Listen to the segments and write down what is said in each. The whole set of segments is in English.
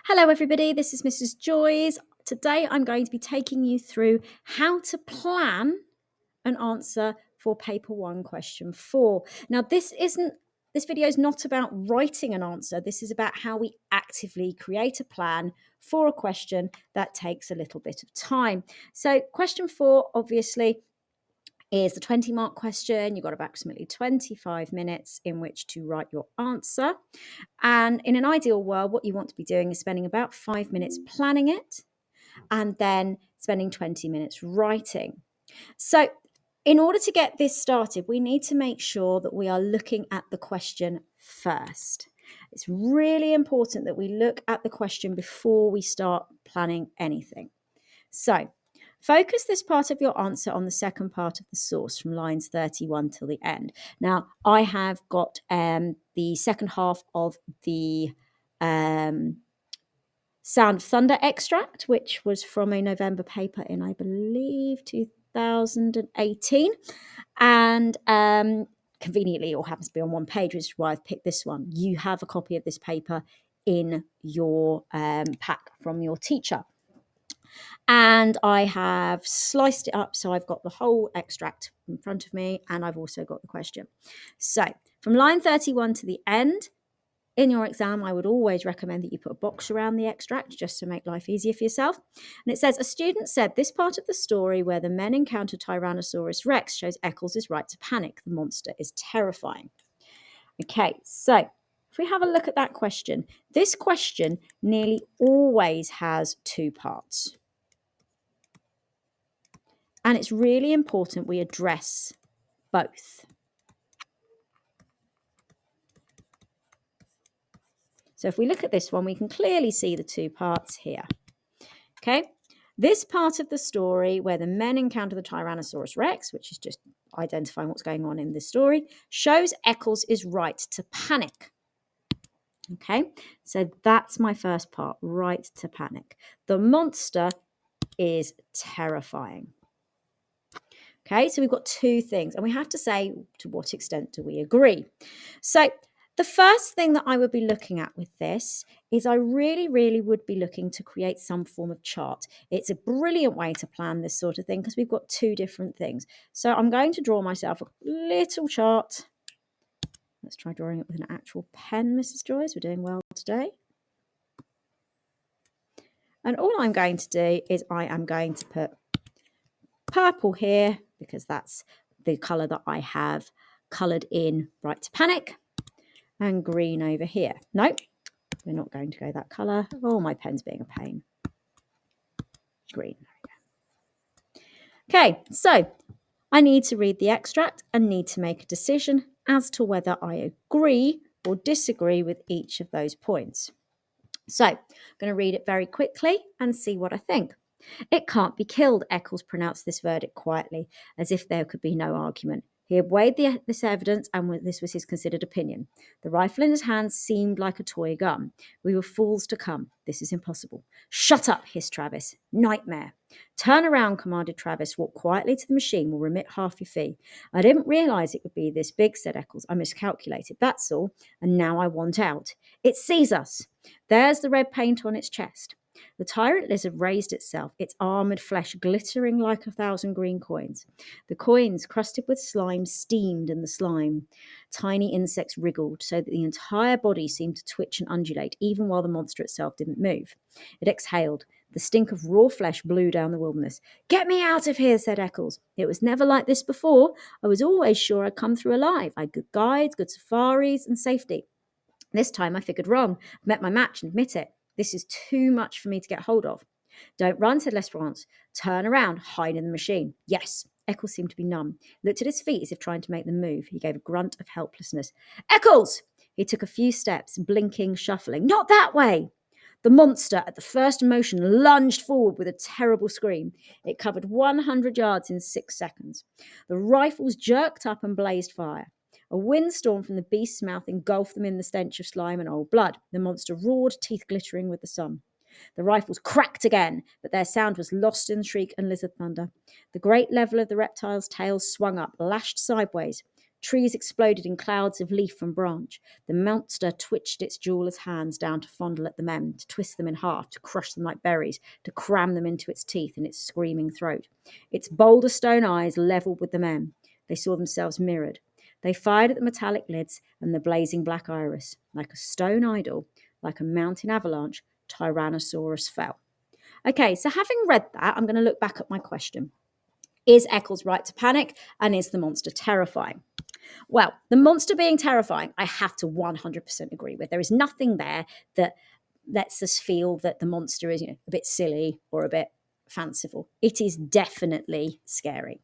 Hello everybody, this is Mrs. Joyce. Today I'm going to be taking you through how to plan an answer for paper 1 question 4. Now this video is not about writing an answer. This is about how we actively create a plan for a question that takes a little bit of time. So question 4 obviously is the 20-mark question. You've got approximately 25 minutes in which to write your answer. And in an ideal world, what you want to be doing is spending about 5 minutes planning it and then spending 20 minutes writing. So in order to get this started, we need to make sure that we are looking at the question first. It's really important that we look at the question before we start planning anything. So focus this part of your answer on the second part of the source from lines 31 till the end. Now, I have got the second half of the Sound of Thunder extract, which was from a November paper in, I believe, 2018. And conveniently, it all happens to be on one page, which is why I've picked this one. You have a copy of this paper in your pack from your teacher. And I have sliced it up so I've got the whole extract in front of me, and I've also got the question. So from line 31 to the end, in your exam, I would always recommend that you put a box around the extract just to make life easier for yourself. And it says, a student said this part of the story where the men encounter Tyrannosaurus Rex shows Eccles' right to panic. The monster is terrifying. Okay, so if we have a look at that question, this question nearly always has 2 parts. And it's really important we address both. So if we look at this one, we can clearly see the 2 parts here. Okay, this part of the story where the men encounter the Tyrannosaurus Rex, which is just identifying what's going on in this story, shows Eccles is right to panic. Okay, so that's my first part, right to panic. The monster is terrifying. Okay, so we've got 2 things, and we have to say to what extent do we agree. So the first thing that I would be looking at with this is I really would be looking to create some form of chart. It's a brilliant way to plan this sort of thing because we've got 2 different things. So I'm going to draw myself a little chart. Let's try drawing it with an actual pen, Mrs. Joyce. We're doing well today. And all I'm going to do is I am going to put purple here because that's the colour that I have coloured in right to panic, and green over here. Nope, we're not going to go that colour. Oh, my pen's being a pain. Green. Okay, so I need to read the extract and need to make a decision as to whether I agree or disagree with each of those points. So I'm going to read it very quickly and see what I think. It can't be killed, Eccles pronounced this verdict quietly, as if there could be no argument. He had weighed this evidence, and this was his considered opinion. The rifle in his hand seemed like a toy gun. We were fools to come. This is impossible. Shut up, hissed Travis. Nightmare. Turn around, commanded Travis. Walk quietly to the machine. We'll remit half your fee. I didn't realise it would be this big, said Eccles. I miscalculated, that's all. And now I want out. It sees us. There's the red paint on its chest. The tyrant lizard raised itself, its armoured flesh glittering like 1,000 green coins. The coins, crusted with slime, steamed in the slime. Tiny insects wriggled so that the entire body seemed to twitch and undulate, even while the monster itself didn't move. It exhaled. The stink of raw flesh blew down the wilderness. Get me out of here, said Eccles. It was never like this before. I was always sure I'd come through alive. I had good guides, good safaris, and safety. This time I figured wrong. Met my match and admit it. This is too much for me to get hold of. Don't run, said L'Esperance. Turn around, hide in the machine. Yes. Eccles seemed to be numb. He looked at his feet as if trying to make them move. He gave a grunt of helplessness. Eccles! He took a few steps, blinking, shuffling. Not that way! The monster, at the first motion, lunged forward with a terrible scream. It covered 100 yards in 6 seconds. The rifles jerked up and blazed fire. A windstorm from the beast's mouth engulfed them in the stench of slime and old blood. The monster roared, teeth glittering with the sun. The rifles cracked again, but their sound was lost in shriek and lizard thunder. The great level of the reptile's tail swung up, lashed sideways. Trees exploded in clouds of leaf and branch. The monster twitched its jeweler's hands down to fondle at the men, to twist them in half, to crush them like berries, to cram them into its teeth and its screaming throat. Its boulder stone eyes levelled with the men. They saw themselves mirrored. They fired at the metallic lids and the blazing black iris. Like a stone idol, like a mountain avalanche, Tyrannosaurus fell. Okay, so having read that, I'm going to look back at my question. Is Eccles right to panic, and is the monster terrifying? Well, the monster being terrifying, I have to 100% agree with. There is nothing there that lets us feel that the monster is, a bit silly or a bit fanciful. It is definitely scary.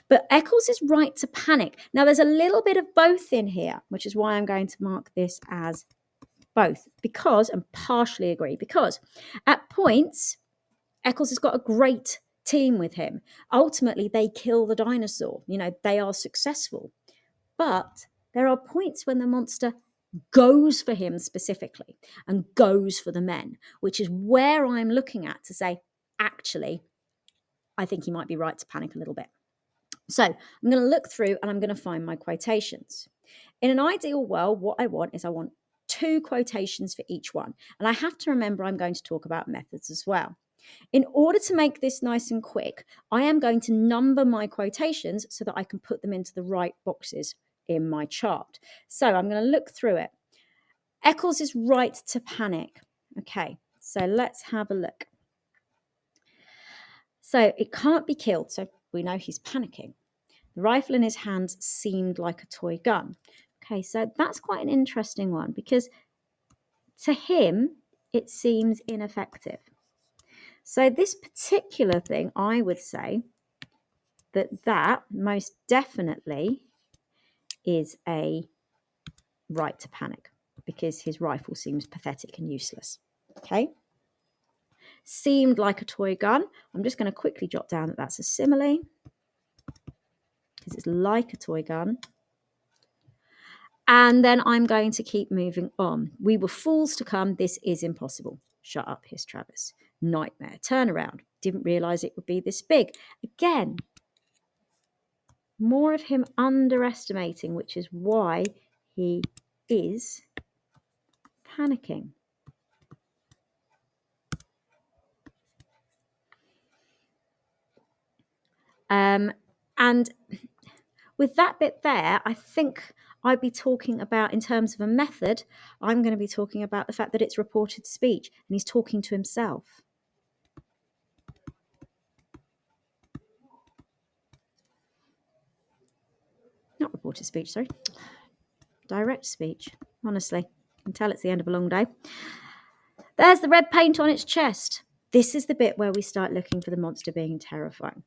But Eccles is right to panic. Now, there's a little bit of both in here, which is why I'm going to mark this as both, because, and partially agree, because at points, Eccles has got a great team with him. Ultimately, they kill the dinosaur. They are successful. But there are points when the monster goes for him specifically and goes for the men, which is where I'm looking at to say, actually, I think he might be right to panic a little bit. So I'm going to look through and I'm going to find my quotations. In an ideal world, what I want 2 quotations for each one. And I have to remember I'm going to talk about methods as well. In order to make this nice and quick, I am going to number my quotations so that I can put them into the right boxes in my chart. So I'm going to look through it. Eccles is right to panic. Okay, so let's have a look. So it can't be killed, so we know he's panicking. The rifle in his hands seemed like a toy gun. Okay, so that's quite an interesting one because to him, it seems ineffective. So this particular thing, I would say that most definitely is a right to panic because his rifle seems pathetic and useless. Okay. Seemed like a toy gun. I'm just going to quickly jot down that that's a simile because it's like a toy gun. And then I'm going to keep moving on. We were fools to come. This is impossible. Shut up, hissed Travis. Nightmare. Turn around. Didn't realise it would be this big. Again, more of him underestimating, which is why he is panicking. And with that bit there, I think I'd be talking about, in terms of a method, I'm going to be talking about the fact that it's reported speech and he's talking to himself. Not reported speech, sorry. Direct speech. Honestly, you can tell it's the end of a long day. There's the red paint on its chest. This is the bit where we start looking for the monster being terrifying.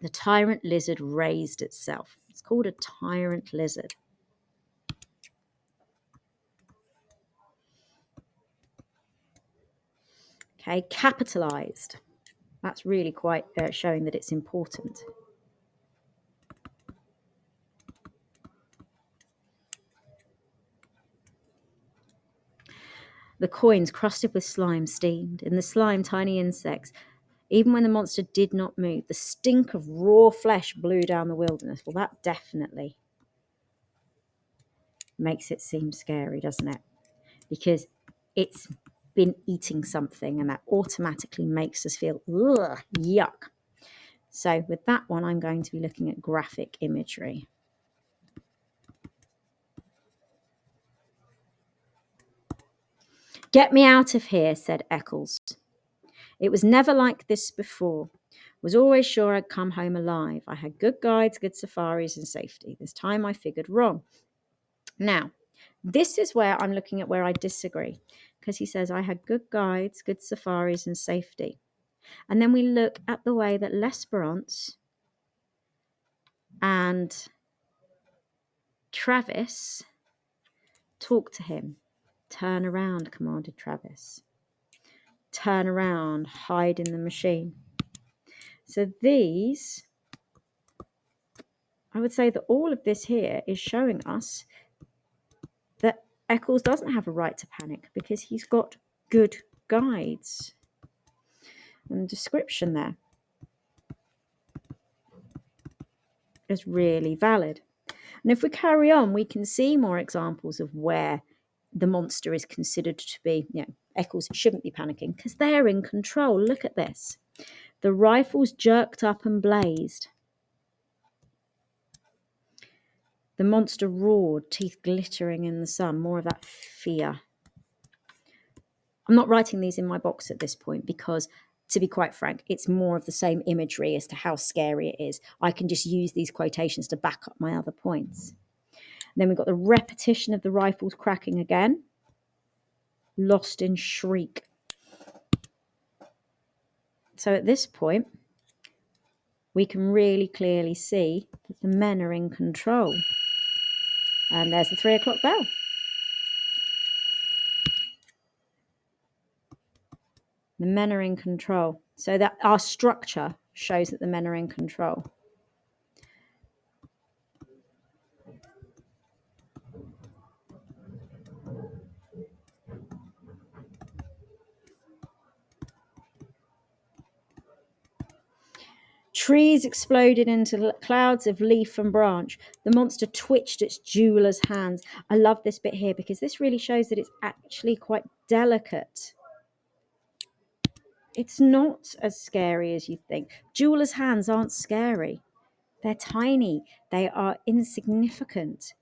The tyrant lizard raised itself. It's called a tyrant lizard. Okay, capitalized. That's really quite showing that it's important. The coins crusted with slime steamed. In the slime, tiny insects. Even when the monster did not move, the stink of raw flesh blew down the wilderness. Well, that definitely makes it seem scary, doesn't it? Because it's been eating something and that automatically makes us feel, ugh, yuck. So with that one, I'm going to be looking at graphic imagery. Get me out of here, said Eccles. It was never like this before. Was always sure I'd come home alive. I had good guides, good safaris, and safety. This time I figured wrong. Now, this is where I'm looking at where I disagree, because he says I had good guides, good safaris, and safety. And then we look at the way that L'Esperance and Travis talk to him. Turn around, commanded Travis. Turn around, hide in the machine. So these, I would say that all of this here is showing us that Eccles doesn't have a right to panic because he's got good guides. And the description there is really valid. And if we carry on, we can see more examples of where the monster is considered to be, Eccles shouldn't be panicking because they're in control. Look at this. The rifles jerked up and blazed. The monster roared, teeth glittering in the sun. More of that fear. I'm not writing these in my box at this point because, to be quite frank, it's more of the same imagery as to how scary it is. I can just use these quotations to back up my other points. Then we've got the repetition of the rifles cracking again. Lost in shriek. So at this point, we can really clearly see that the men are in control. And there's the 3 o'clock bell. The men are in control. So that our structure shows that the men are in control. Trees exploded into clouds of leaf and branch. The monster twitched its jeweler's hands. I love this bit here because this really shows that it's actually quite delicate. It's not as scary as you think. Jeweler's hands aren't scary. They're tiny. They are insignificant.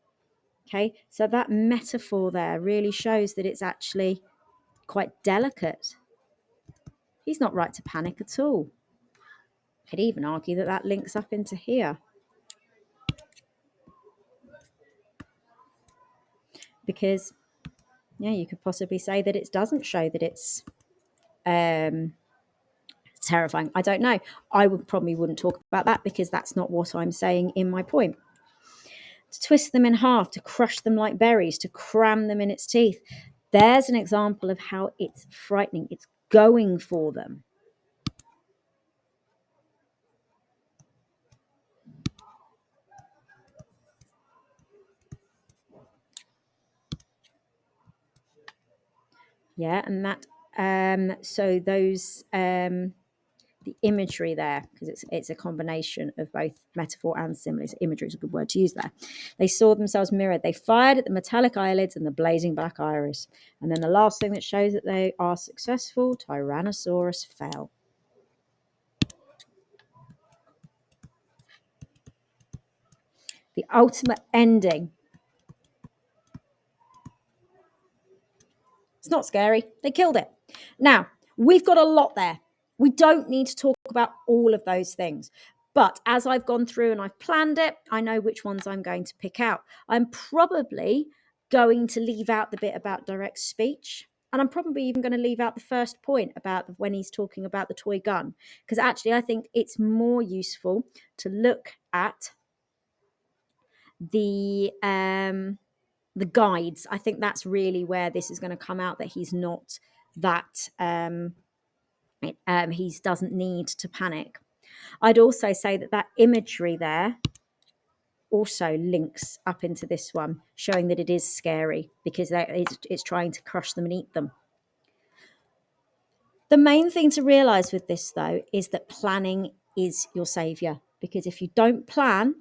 Okay, so that metaphor there really shows that it's actually quite delicate. He's not right to panic at all. Could even argue that that links up into here. Because, you could possibly say that it doesn't show that it's terrifying. I don't know. I probably wouldn't talk about that because that's not what I'm saying in my point. To twist them in half, to crush them like berries, to cram them in its teeth. There's an example of how it's frightening. It's going for them. Yeah, and that so those the imagery there, because it's a combination of both metaphor and similes. Imagery is a good word to use there. They saw themselves mirrored. They fired at the metallic eyelids and the blazing black iris. And then the last thing that shows that they are successful, Tyrannosaurus fell. The ultimate ending. It's not scary. They killed it. Now, we've got a lot there. We don't need to talk about all of those things. But as I've gone through and I've planned it, I know which ones I'm going to pick out. I'm probably going to leave out the bit about direct speech. And I'm probably even going to leave out the first point about when he's talking about the toy gun. Because actually, I think it's more useful to look at the guides. I think that's really where this is going to come out, that he's not that he doesn't need to panic. I'd also say that imagery there also links up into this one, showing that it is scary because it's trying to crush them and eat them. The main thing to realize with this, though, is that planning is your savior, because if you don't plan,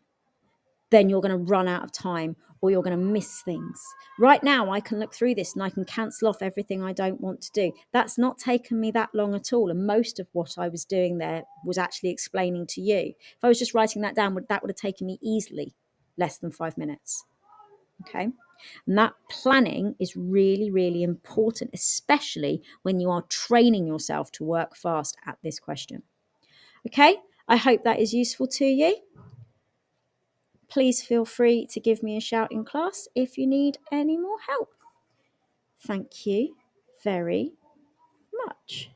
then you're going to run out of time or you're going to miss things. Right now, I can look through this and I can cancel off everything I don't want to do. That's not taken me that long at all. And most of what I was doing there was actually explaining to you. If I was just writing that down, that would have taken me easily less than 5 minutes. Okay. And that planning is really, really important, especially when you are training yourself to work fast at this question. Okay. I hope that is useful to you. Please feel free to give me a shout in class if you need any more help. Thank you very much.